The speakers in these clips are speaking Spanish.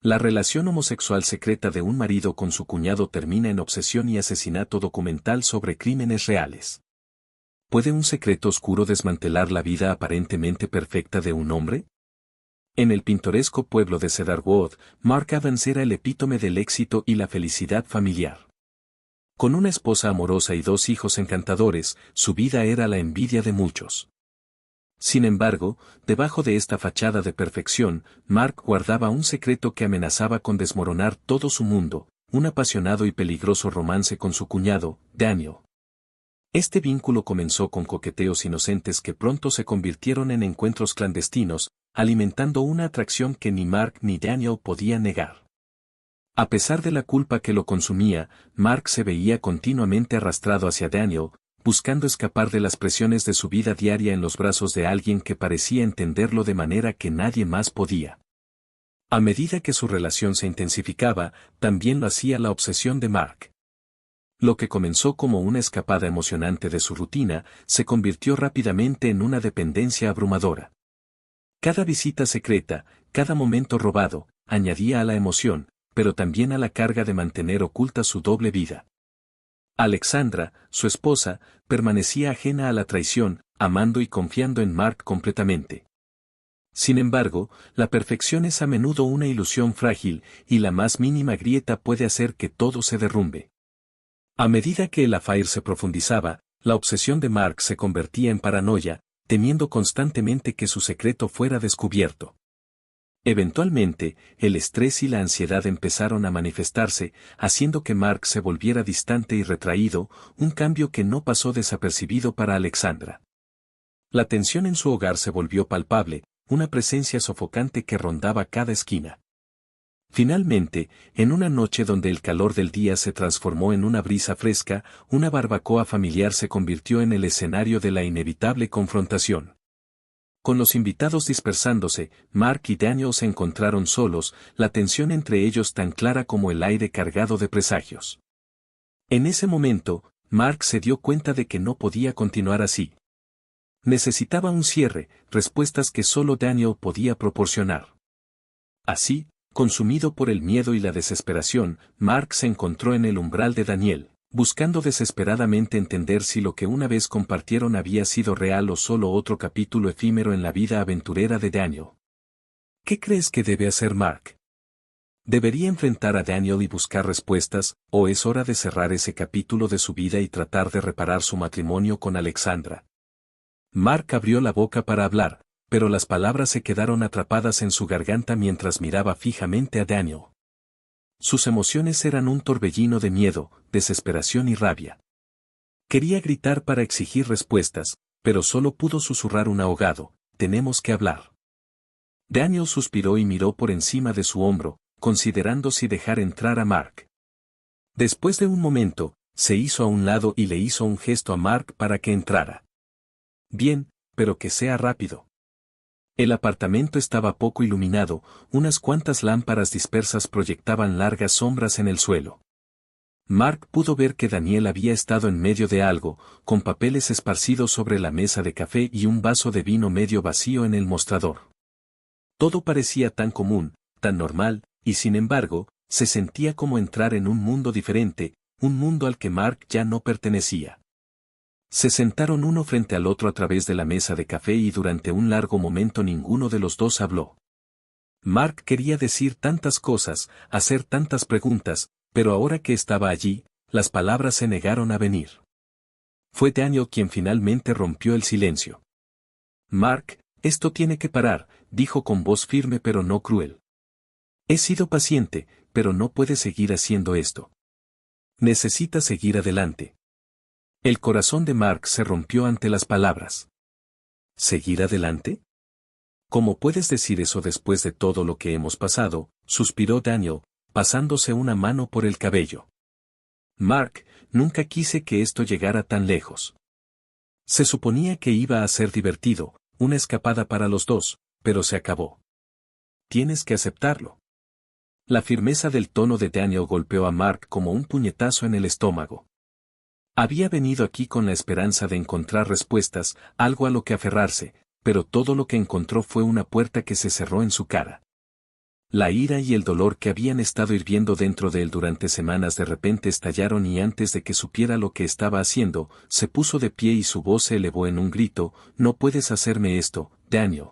La relación homosexual secreta de un marido con su cuñado termina en obsesión y asesinato documental sobre crímenes reales. ¿Puede un secreto oscuro desmantelar la vida aparentemente perfecta de un hombre? En el pintoresco pueblo de Cedarwood, Mark Evans era el epítome del éxito y la felicidad familiar. Con una esposa amorosa y 2 hijos encantadores, su vida era la envidia de muchos. Sin embargo, debajo de esta fachada de perfección, Mark guardaba un secreto que amenazaba con desmoronar todo su mundo, un apasionado y peligroso romance con su cuñado, Daniel. Este vínculo comenzó con coqueteos inocentes que pronto se convirtieron en encuentros clandestinos, alimentando una atracción que ni Mark ni Daniel podían negar. A pesar de la culpa que lo consumía, Mark se veía continuamente arrastrado hacia Daniel, buscando escapar de las presiones de su vida diaria en los brazos de alguien que parecía entenderlo de manera que nadie más podía. A medida que su relación se intensificaba, también lo hacía la obsesión de Mark. Lo que comenzó como una escapada emocionante de su rutina, se convirtió rápidamente en una dependencia abrumadora. Cada visita secreta, cada momento robado, añadía a la emoción, pero también a la carga de mantener oculta su doble vida. Alexandra, su esposa, permanecía ajena a la traición, amando y confiando en Mark completamente. Sin embargo, la perfección es a menudo una ilusión frágil, y la más mínima grieta puede hacer que todo se derrumbe. A medida que el affair se profundizaba, la obsesión de Mark se convertía en paranoia, temiendo constantemente que su secreto fuera descubierto. Eventualmente, el estrés y la ansiedad empezaron a manifestarse, haciendo que Mark se volviera distante y retraído, un cambio que no pasó desapercibido para Alexandra. La tensión en su hogar se volvió palpable, una presencia sofocante que rondaba cada esquina. Finalmente, en una noche donde el calor del día se transformó en una brisa fresca, una barbacoa familiar se convirtió en el escenario de la inevitable confrontación. Con los invitados dispersándose, Mark y Daniel se encontraron solos, la tensión entre ellos tan clara como el aire cargado de presagios. En ese momento, Mark se dio cuenta de que no podía continuar así. Necesitaba un cierre, respuestas que solo Daniel podía proporcionar. Así, consumido por el miedo y la desesperación, Mark se encontró en el umbral de Daniel, buscando desesperadamente entender si lo que una vez compartieron había sido real o solo otro capítulo efímero en la vida aventurera de Daniel. ¿Qué crees que debe hacer Mark? ¿Debería enfrentar a Daniel y buscar respuestas, o es hora de cerrar ese capítulo de su vida y tratar de reparar su matrimonio con Alexandra? Mark abrió la boca para hablar, pero las palabras se quedaron atrapadas en su garganta mientras miraba fijamente a Daniel. Sus emociones eran un torbellino de miedo, desesperación y rabia. Quería gritar para exigir respuestas, pero solo pudo susurrar un ahogado: tenemos que hablar. Daniel suspiró y miró por encima de su hombro, considerando si dejar entrar a Mark. Después de un momento, se hizo a un lado y le hizo un gesto a Mark para que entrara. Bien, pero que sea rápido. El apartamento estaba poco iluminado, unas cuantas lámparas dispersas proyectaban largas sombras en el suelo. Mark pudo ver que Daniel había estado en medio de algo, con papeles esparcidos sobre la mesa de café y un vaso de vino medio vacío en el mostrador. Todo parecía tan común, tan normal, y sin embargo, se sentía como entrar en un mundo diferente, un mundo al que Mark ya no pertenecía. Se sentaron uno frente al otro a través de la mesa de café y durante un largo momento ninguno de los dos habló. Mark quería decir tantas cosas, hacer tantas preguntas, pero ahora que estaba allí, las palabras se negaron a venir. Fue Daniel quien finalmente rompió el silencio. Mark, esto tiene que parar, dijo con voz firme pero no cruel. He sido paciente, pero no puede seguir haciendo esto. Necesita seguir adelante. El corazón de Mark se rompió ante las palabras. ¿Seguir adelante? ¿Cómo puedes decir eso después de todo lo que hemos pasado?, suspiró Daniel, pasándose una mano por el cabello. Mark, nunca quise que esto llegara tan lejos. Se suponía que iba a ser divertido, una escapada para los dos, pero se acabó. Tienes que aceptarlo. La firmeza del tono de Daniel golpeó a Mark como un puñetazo en el estómago. Había venido aquí con la esperanza de encontrar respuestas, algo a lo que aferrarse, pero todo lo que encontró fue una puerta que se cerró en su cara. La ira y el dolor que habían estado hirviendo dentro de él durante semanas de repente estallaron y antes de que supiera lo que estaba haciendo, se puso de pie y su voz se elevó en un grito: «No puedes hacerme esto, Daniel.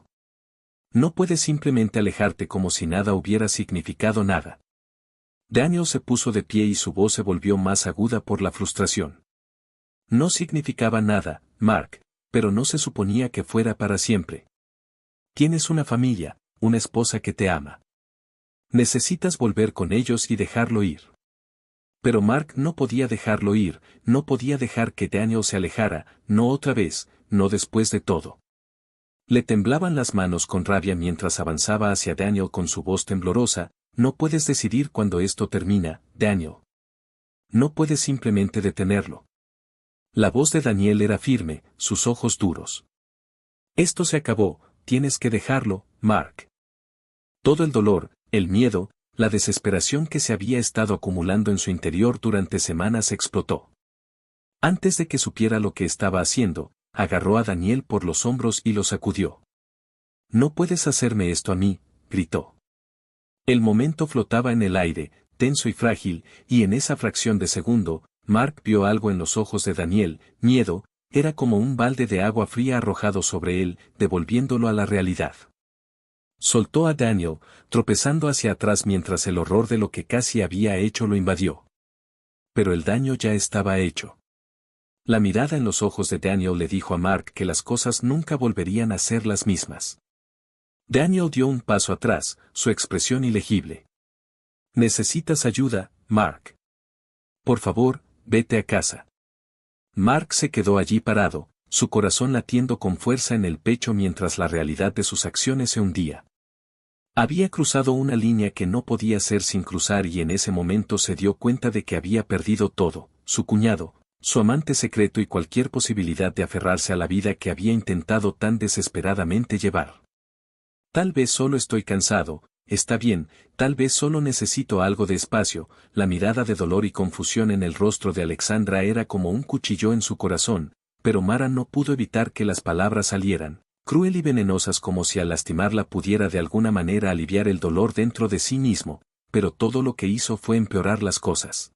No puedes simplemente alejarte como si nada hubiera significado nada». Daniel se puso de pie y su voz se volvió más aguda por la frustración. No significaba nada, Mark, pero no se suponía que fuera para siempre. Tienes una familia, una esposa que te ama. Necesitas volver con ellos y dejarlo ir. Pero Mark no podía dejarlo ir, no podía dejar que Daniel se alejara, no otra vez, no después de todo. Le temblaban las manos con rabia mientras avanzaba hacia Daniel con su voz temblorosa: «No puedes decidir cuándo esto termina, Daniel. No puedes simplemente detenerlo». La voz de Daniel era firme, sus ojos duros. «Esto se acabó, tienes que dejarlo, Mark». Todo el dolor, el miedo, la desesperación que se había estado acumulando en su interior durante semanas explotó. Antes de que supiera lo que estaba haciendo, agarró a Daniel por los hombros y lo sacudió. «No puedes hacerme esto a mí», gritó. El momento flotaba en el aire, tenso y frágil, y en esa fracción de segundo, Mark vio algo en los ojos de Daniel: miedo. Era como un balde de agua fría arrojado sobre él, devolviéndolo a la realidad. Soltó a Daniel, tropezando hacia atrás mientras el horror de lo que casi había hecho lo invadió. Pero el daño ya estaba hecho. La mirada en los ojos de Daniel le dijo a Mark que las cosas nunca volverían a ser las mismas. Daniel dio un paso atrás, su expresión ilegible. «Necesitas ayuda, Mark. Por favor, vete a casa». Mark se quedó allí parado, su corazón latiendo con fuerza en el pecho mientras la realidad de sus acciones se hundía. Había cruzado una línea que no podía ser sin cruzar y en ese momento se dio cuenta de que había perdido todo: su cuñado, su amante secreto y cualquier posibilidad de aferrarse a la vida que había intentado tan desesperadamente llevar. «Tal vez solo estoy cansado, está bien, tal vez solo necesito algo de espacio». La mirada de dolor y confusión en el rostro de Alexandra era como un cuchillo en su corazón, pero Mara no pudo evitar que las palabras salieran, cruel y venenosas, como si al lastimarla pudiera de alguna manera aliviar el dolor dentro de sí mismo, pero todo lo que hizo fue empeorar las cosas.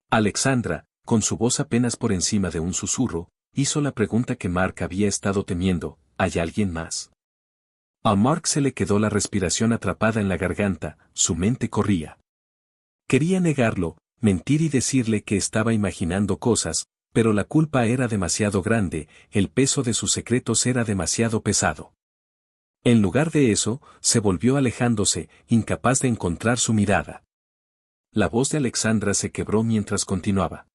Alexandra, con su voz apenas por encima de un susurro, hizo la pregunta que Mark había estado temiendo: ¿hay alguien más? A Mark se le quedó la respiración atrapada en la garganta, su mente corría. Quería negarlo, mentir y decirle que estaba imaginando cosas, pero la culpa era demasiado grande, el peso de sus secretos era demasiado pesado. En lugar de eso, se volvió alejándose, incapaz de encontrar su mirada. La voz de Alexandra se quebró mientras continuaba: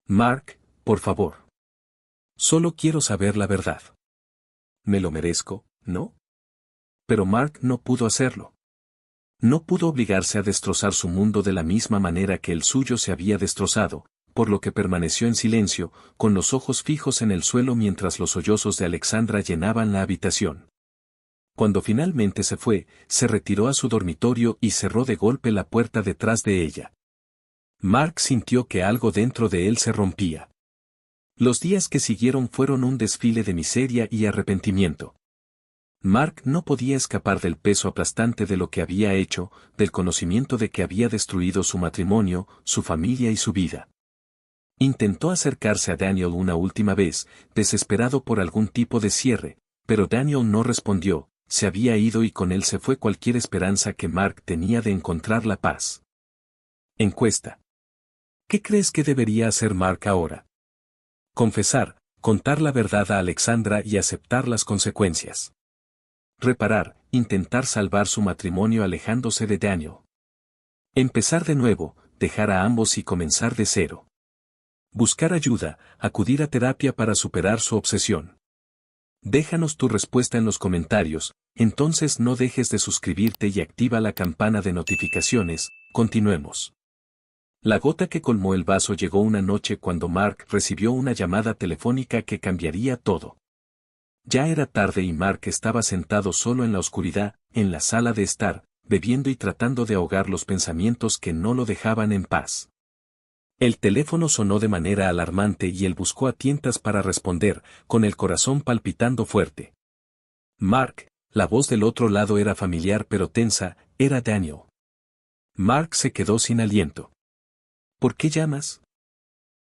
«Mark, por favor. Solo quiero saber la verdad. Me lo merezco, ¿no?» Pero Mark no pudo hacerlo. No pudo obligarse a destrozar su mundo de la misma manera que el suyo se había destrozado, por lo que permaneció en silencio, con los ojos fijos en el suelo mientras los sollozos de Alexandra llenaban la habitación. Cuando finalmente se fue, se retiró a su dormitorio y cerró de golpe la puerta detrás de ella. Mark sintió que algo dentro de él se rompía. Los días que siguieron fueron un desfile de miseria y arrepentimiento. Mark no podía escapar del peso aplastante de lo que había hecho, del conocimiento de que había destruido su matrimonio, su familia y su vida. Intentó acercarse a Daniel una última vez, desesperado por algún tipo de cierre, pero Daniel no respondió, se había ido y con él se fue cualquier esperanza que Mark tenía de encontrar la paz. Encuesta. ¿Qué crees que debería hacer Mark ahora? Confesar, contar la verdad a Alexandra y aceptar las consecuencias. Reparar, intentar salvar su matrimonio alejándose de Daniel. Empezar de nuevo, dejar a ambos y comenzar de cero. Buscar ayuda, acudir a terapia para superar su obsesión. Déjanos tu respuesta en los comentarios, entonces no dejes de suscribirte y activa la campana de notificaciones. Continuemos. La gota que colmó el vaso llegó una noche cuando Mark recibió una llamada telefónica que cambiaría todo. Ya era tarde y Mark estaba sentado solo en la oscuridad, en la sala de estar, bebiendo y tratando de ahogar los pensamientos que no lo dejaban en paz. El teléfono sonó de manera alarmante y él buscó a tientas para responder, con el corazón palpitando fuerte. «Mark», La voz del otro lado era familiar pero tensa, era Daniel. Mark se quedó sin aliento. ¿Por qué llamas?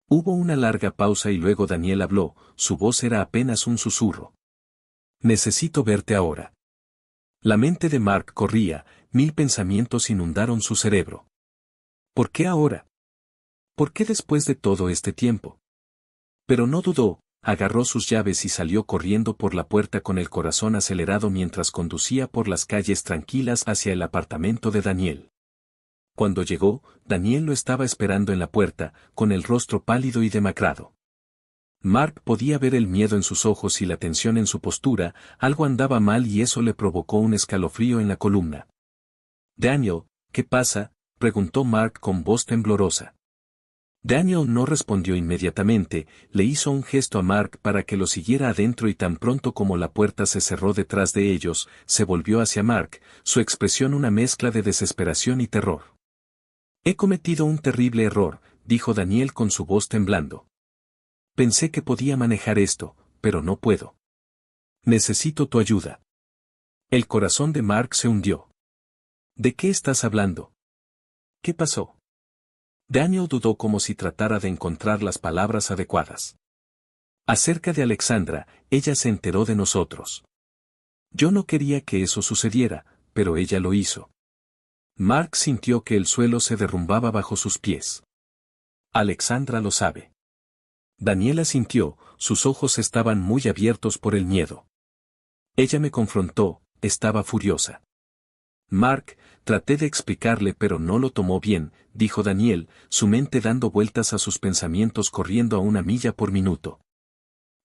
Hubo una larga pausa y luego Daniel habló, su voz era apenas un susurro. Necesito verte ahora. La mente de Mark corría, 1000 pensamientos inundaron su cerebro. ¿Por qué ahora? ¿Por qué después de todo este tiempo? Pero no dudó, agarró sus llaves y salió corriendo por la puerta con el corazón acelerado mientras conducía por las calles tranquilas hacia el apartamento de Daniel. Cuando llegó, Daniel lo estaba esperando en la puerta, con el rostro pálido y demacrado. Mark podía ver el miedo en sus ojos y la tensión en su postura, algo andaba mal y eso le provocó un escalofrío en la columna. «Daniel, ¿qué pasa?», preguntó Mark con voz temblorosa. Daniel no respondió inmediatamente, le hizo un gesto a Mark para que lo siguiera adentro y tan pronto como la puerta se cerró detrás de ellos, se volvió hacia Mark, su expresión una mezcla de desesperación y terror. «He cometido un terrible error», dijo Daniel con su voz temblando. «Pensé que podía manejar esto, pero no puedo. Necesito tu ayuda». El corazón de Mark se hundió. «¿De qué estás hablando? ¿Qué pasó?». Daniel dudó como si tratara de encontrar las palabras adecuadas. «Acerca de Alexandra, ella se enteró de nosotros. Yo no quería que eso sucediera, pero ella lo hizo». Mark sintió que el suelo se derrumbaba bajo sus pies. «Alexandra lo sabe». Daniela sintió, sus ojos estaban muy abiertos por el miedo. «Ella me confrontó, estaba furiosa». «Mark, traté de explicarle pero no lo tomó bien», dijo Daniel, su mente dando vueltas a sus pensamientos corriendo a 1 milla por minuto.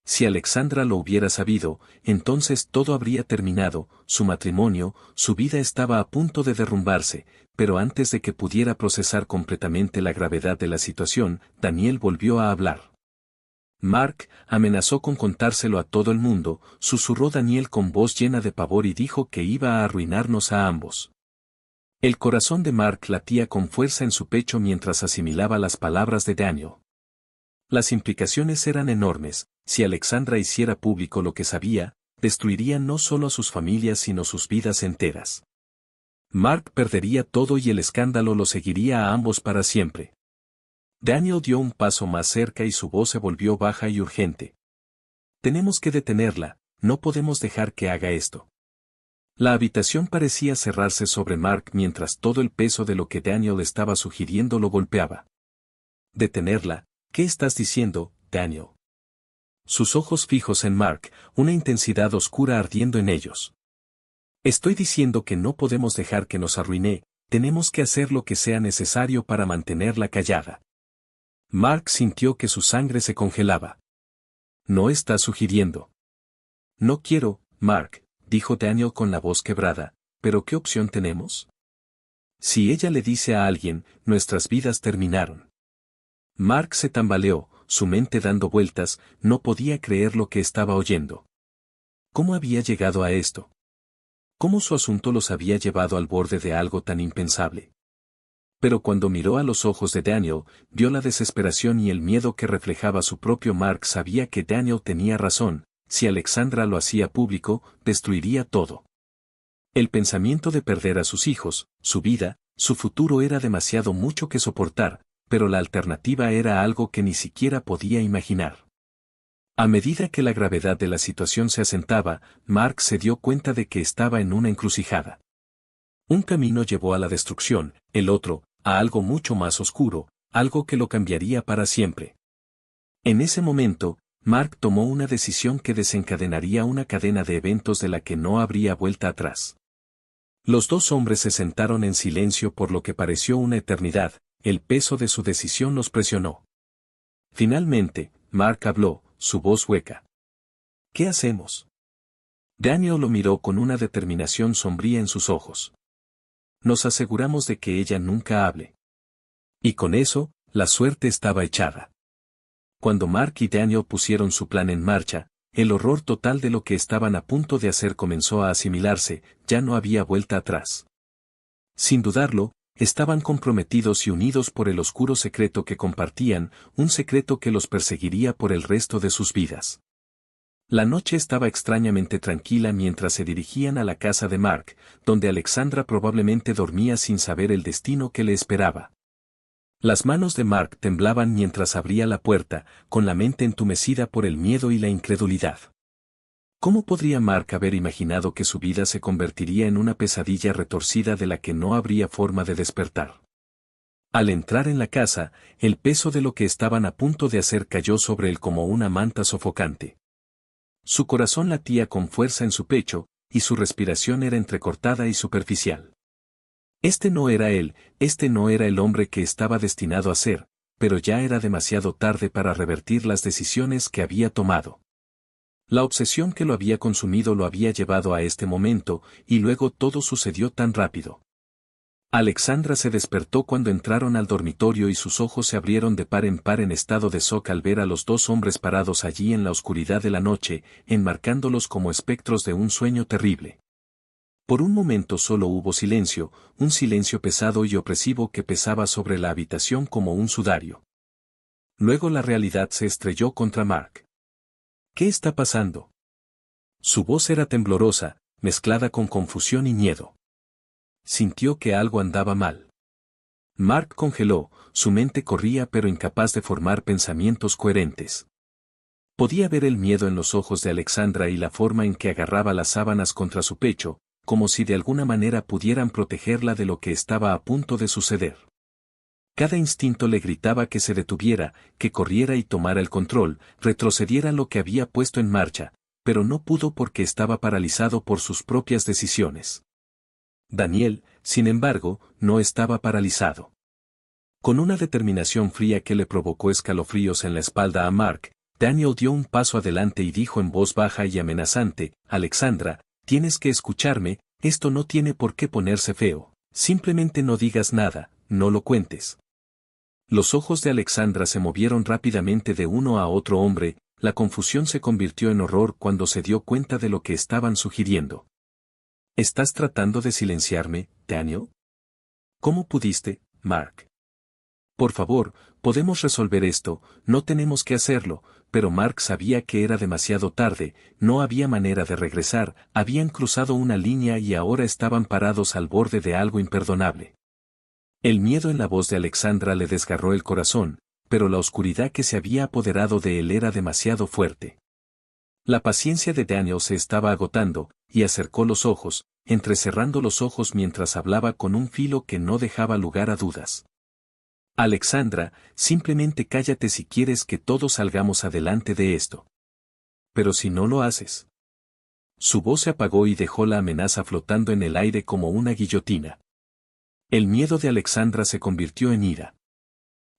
Si Alexandra lo hubiera sabido, entonces todo habría terminado, su matrimonio, su vida estaba a punto de derrumbarse, pero antes de que pudiera procesar completamente la gravedad de la situación, Daniel volvió a hablar. «Mark amenazó con contárselo a todo el mundo», susurró Daniel con voz llena de pavor y dijo que iba a arruinarnos a ambos. El corazón de Mark latía con fuerza en su pecho mientras asimilaba las palabras de Daniel. Las implicaciones eran enormes, si Alexandra hiciera público lo que sabía, destruiría no solo a sus familias sino sus vidas enteras. Mark perdería todo y el escándalo lo seguiría a ambos para siempre. Daniel dio un paso más cerca y su voz se volvió baja y urgente. «Tenemos que detenerla, no podemos dejar que haga esto». La habitación parecía cerrarse sobre Mark mientras todo el peso de lo que Daniel estaba sugiriendo lo golpeaba. «¿Detenerla? ¿Qué estás diciendo, Daniel?». Sus ojos fijos en Mark, una intensidad oscura ardiendo en ellos. «Estoy diciendo que no podemos dejar que nos arruine, tenemos que hacer lo que sea necesario para mantenerla callada». Mark sintió que su sangre se congelaba. «¿No estás sugiriendo?». «No quiero, Mark», dijo Daniel con la voz quebrada, «¿pero qué opción tenemos? Si ella le dice a alguien, nuestras vidas terminaron». Mark se tambaleó, su mente dando vueltas, no podía creer lo que estaba oyendo. ¿Cómo había llegado a esto? ¿Cómo su asunto los había llevado al borde de algo tan impensable? Pero cuando miró a los ojos de Daniel, vio la desesperación y el miedo que reflejaba su propio Mark. Sabía que Daniel tenía razón, si Alexandra lo hacía público, destruiría todo. El pensamiento de perder a sus hijos, su vida, su futuro era demasiado mucho que soportar, pero la alternativa era algo que ni siquiera podía imaginar. A medida que la gravedad de la situación se asentaba, Mark se dio cuenta de que estaba en una encrucijada. Un camino llevó a la destrucción, el otro, a algo mucho más oscuro, algo que lo cambiaría para siempre. En ese momento, Mark tomó una decisión que desencadenaría una cadena de eventos de la que no habría vuelta atrás. Los dos hombres se sentaron en silencio por lo que pareció una eternidad, el peso de su decisión los presionó. Finalmente, Mark habló, su voz hueca. «¿Qué hacemos?». Daniel lo miró con una determinación sombría en sus ojos. «Nos aseguramos de que ella nunca hable». Y con eso, la suerte estaba echada. Cuando Mark y Daniel pusieron su plan en marcha, el horror total de lo que estaban a punto de hacer comenzó a asimilarse, ya no había vuelta atrás. Sin dudarlo, estaban comprometidos y unidos por el oscuro secreto que compartían, un secreto que los perseguiría por el resto de sus vidas. La noche estaba extrañamente tranquila mientras se dirigían a la casa de Mark, donde Alexandra probablemente dormía sin saber el destino que le esperaba. Las manos de Mark temblaban mientras abría la puerta, con la mente entumecida por el miedo y la incredulidad. ¿Cómo podría Mark haber imaginado que su vida se convertiría en una pesadilla retorcida de la que no habría forma de despertar? Al entrar en la casa, el peso de lo que estaban a punto de hacer cayó sobre él como una manta sofocante. Su corazón latía con fuerza en su pecho, y su respiración era entrecortada y superficial. Este no era él, este no era el hombre que estaba destinado a ser, pero ya era demasiado tarde para revertir las decisiones que había tomado. La obsesión que lo había consumido lo había llevado a este momento, y luego todo sucedió tan rápido. Alexandra se despertó cuando entraron al dormitorio y sus ojos se abrieron de par en estado de shock al ver a los dos hombres parados allí en la oscuridad de la noche, enmarcándolos como espectros de un sueño terrible. Por un momento solo hubo silencio, un silencio pesado y opresivo que pesaba sobre la habitación como un sudario. Luego la realidad se estrelló contra Mark. ¿Qué está pasando? Su voz era temblorosa, mezclada con confusión y miedo. Sintió que algo andaba mal. Mark congeló, su mente corría pero incapaz de formar pensamientos coherentes. Podía ver el miedo en los ojos de Alexandra y la forma en que agarraba las sábanas contra su pecho, como si de alguna manera pudieran protegerla de lo que estaba a punto de suceder. Cada instinto le gritaba que se detuviera, que corriera y tomara el control, retrocediera lo que había puesto en marcha, pero no pudo porque estaba paralizado por sus propias decisiones. Daniel, sin embargo, no estaba paralizado. Con una determinación fría que le provocó escalofríos en la espalda a Mark, Daniel dio un paso adelante y dijo en voz baja y amenazante, «Alexandra, tienes que escucharme, esto no tiene por qué ponerse feo, simplemente no digas nada, no lo cuentes». Los ojos de Alexandra se movieron rápidamente de uno a otro hombre, la confusión se convirtió en horror cuando se dio cuenta de lo que estaban sugiriendo. ¿Estás tratando de silenciarme, Daniel? ¿Cómo pudiste, Mark? Por favor, podemos resolver esto, no tenemos que hacerlo, pero Mark sabía que era demasiado tarde, no había manera de regresar, habían cruzado una línea y ahora estaban parados al borde de algo imperdonable. El miedo en la voz de Alexandra le desgarró el corazón, pero la oscuridad que se había apoderado de él era demasiado fuerte. La paciencia de Daniel se estaba agotando, y acercó los ojos, entrecerrando los ojos mientras hablaba con un filo que no dejaba lugar a dudas. Alexandra, simplemente cállate si quieres que todos salgamos adelante de esto. Pero si no lo haces. Su voz se apagó y dejó la amenaza flotando en el aire como una guillotina. El miedo de Alexandra se convirtió en ira.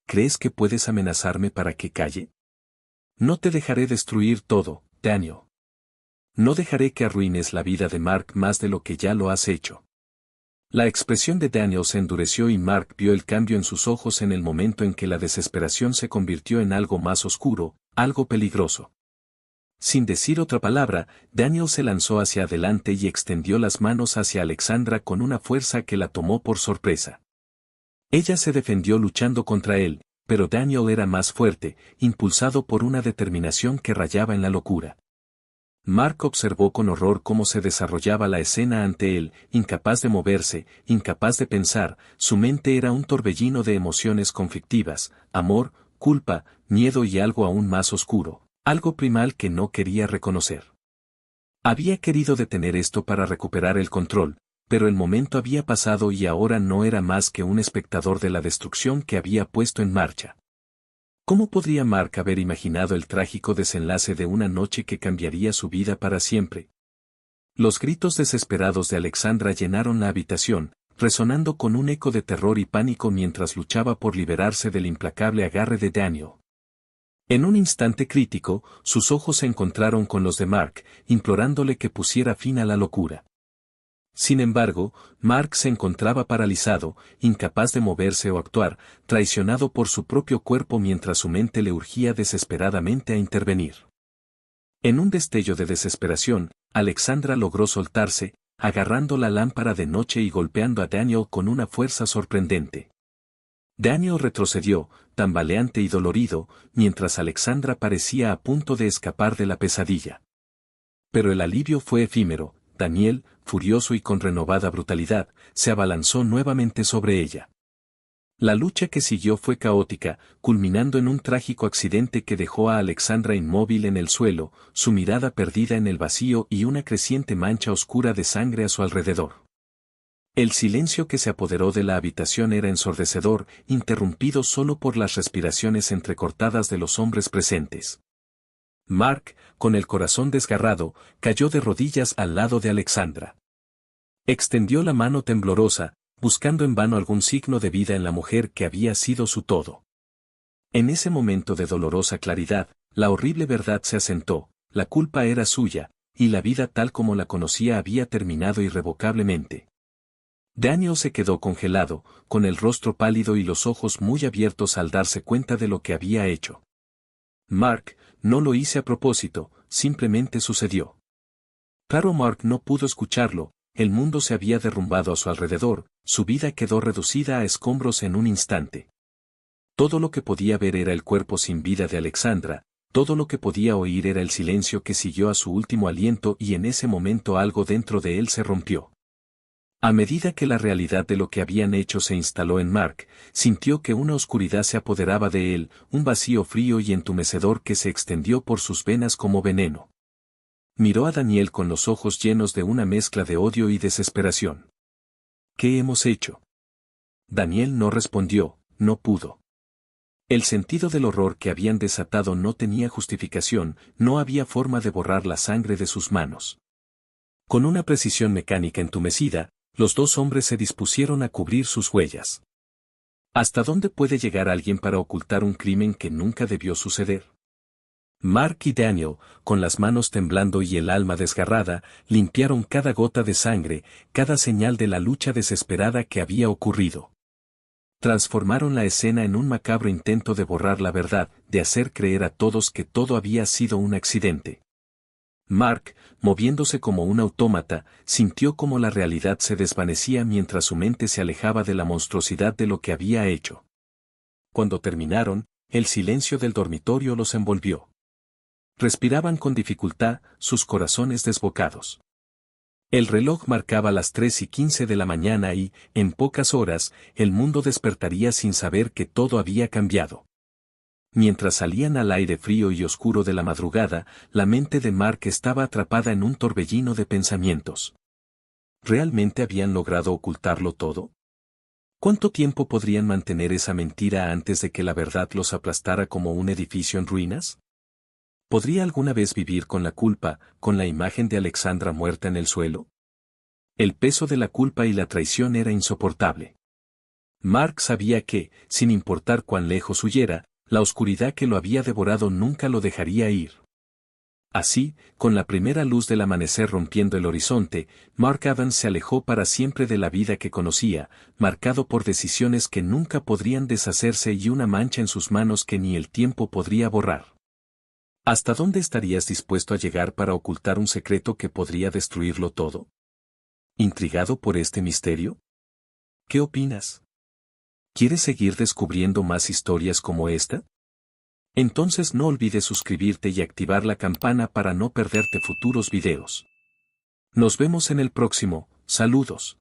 ¿Crees que puedes amenazarme para que calle? No te dejaré destruir todo, Daniel. No dejaré que arruines la vida de Mark más de lo que ya lo has hecho. La expresión de Daniel se endureció y Mark vio el cambio en sus ojos en el momento en que la desesperación se convirtió en algo más oscuro, algo peligroso. Sin decir otra palabra, Daniel se lanzó hacia adelante y extendió las manos hacia Alexandra con una fuerza que la tomó por sorpresa. Ella se defendió luchando contra él, pero Daniel era más fuerte, impulsado por una determinación que rayaba en la locura. Mark observó con horror cómo se desarrollaba la escena ante él, incapaz de moverse, incapaz de pensar, su mente era un torbellino de emociones conflictivas, amor, culpa, miedo y algo aún más oscuro, algo primal que no quería reconocer. Había querido detener esto para recuperar el control, pero el momento había pasado y ahora no era más que un espectador de la destrucción que había puesto en marcha. ¿Cómo podría Mark haber imaginado el trágico desenlace de una noche que cambiaría su vida para siempre? Los gritos desesperados de Alexandra llenaron la habitación, resonando con un eco de terror y pánico mientras luchaba por liberarse del implacable agarre de Daniel. En un instante crítico, sus ojos se encontraron con los de Mark, implorándole que pusiera fin a la locura. Sin embargo, Mark se encontraba paralizado, incapaz de moverse o actuar, traicionado por su propio cuerpo mientras su mente le urgía desesperadamente a intervenir. En un destello de desesperación, Alexandra logró soltarse, agarrando la lámpara de noche y golpeando a Daniel con una fuerza sorprendente. Daniel retrocedió, tambaleante y dolorido, mientras Alexandra parecía a punto de escapar de la pesadilla. Pero el alivio fue efímero. Daniel, furioso y con renovada brutalidad, se abalanzó nuevamente sobre ella. La lucha que siguió fue caótica, culminando en un trágico accidente que dejó a Alexandra inmóvil en el suelo, su mirada perdida en el vacío y una creciente mancha oscura de sangre a su alrededor. El silencio que se apoderó de la habitación era ensordecedor, interrumpido solo por las respiraciones entrecortadas de los hombres presentes. Mark, con el corazón desgarrado, cayó de rodillas al lado de Alexandra. Extendió la mano temblorosa, buscando en vano algún signo de vida en la mujer que había sido su todo. En ese momento de dolorosa claridad, la horrible verdad se asentó, la culpa era suya, y la vida tal como la conocía había terminado irrevocablemente. Daniel se quedó congelado, con el rostro pálido y los ojos muy abiertos al darse cuenta de lo que había hecho. Mark, no lo hice a propósito, simplemente sucedió. Claro, Mark no pudo escucharlo, el mundo se había derrumbado a su alrededor, su vida quedó reducida a escombros en un instante. Todo lo que podía ver era el cuerpo sin vida de Alexandra, todo lo que podía oír era el silencio que siguió a su último aliento y en ese momento algo dentro de él se rompió. A medida que la realidad de lo que habían hecho se instaló en Mark, sintió que una oscuridad se apoderaba de él, un vacío frío y entumecedor que se extendió por sus venas como veneno. Miró a Daniel con los ojos llenos de una mezcla de odio y desesperación. ¿Qué hemos hecho? Daniel no respondió, no pudo. El sentido del horror que habían desatado no tenía justificación, no había forma de borrar la sangre de sus manos. Con una precisión mecánica entumecida, los dos hombres se dispusieron a cubrir sus huellas. ¿Hasta dónde puede llegar alguien para ocultar un crimen que nunca debió suceder? Mark y Daniel, con las manos temblando y el alma desgarrada, limpiaron cada gota de sangre, cada señal de la lucha desesperada que había ocurrido. Transformaron la escena en un macabro intento de borrar la verdad, de hacer creer a todos que todo había sido un accidente. Mark, moviéndose como un autómata, sintió como la realidad se desvanecía mientras su mente se alejaba de la monstruosidad de lo que había hecho. Cuando terminaron, el silencio del dormitorio los envolvió. Respiraban con dificultad, sus corazones desbocados. El reloj marcaba las 3:15 de la mañana y, en pocas horas, el mundo despertaría sin saber que todo había cambiado. Mientras salían al aire frío y oscuro de la madrugada, la mente de Mark estaba atrapada en un torbellino de pensamientos. ¿Realmente habían logrado ocultarlo todo? ¿Cuánto tiempo podrían mantener esa mentira antes de que la verdad los aplastara como un edificio en ruinas? ¿Podría alguna vez vivir con la culpa, con la imagen de Alexandra muerta en el suelo? El peso de la culpa y la traición era insoportable. Mark sabía que, sin importar cuán lejos huyera, la oscuridad que lo había devorado nunca lo dejaría ir. Así, con la primera luz del amanecer rompiendo el horizonte, Mark Evans se alejó para siempre de la vida que conocía, marcado por decisiones que nunca podrían deshacerse y una mancha en sus manos que ni el tiempo podría borrar. ¿Hasta dónde estarías dispuesto a llegar para ocultar un secreto que podría destruirlo todo? ¿Intrigado por este misterio? ¿Qué opinas? ¿Quieres seguir descubriendo más historias como esta? Entonces no olvides suscribirte y activar la campana para no perderte futuros videos. Nos vemos en el próximo, saludos.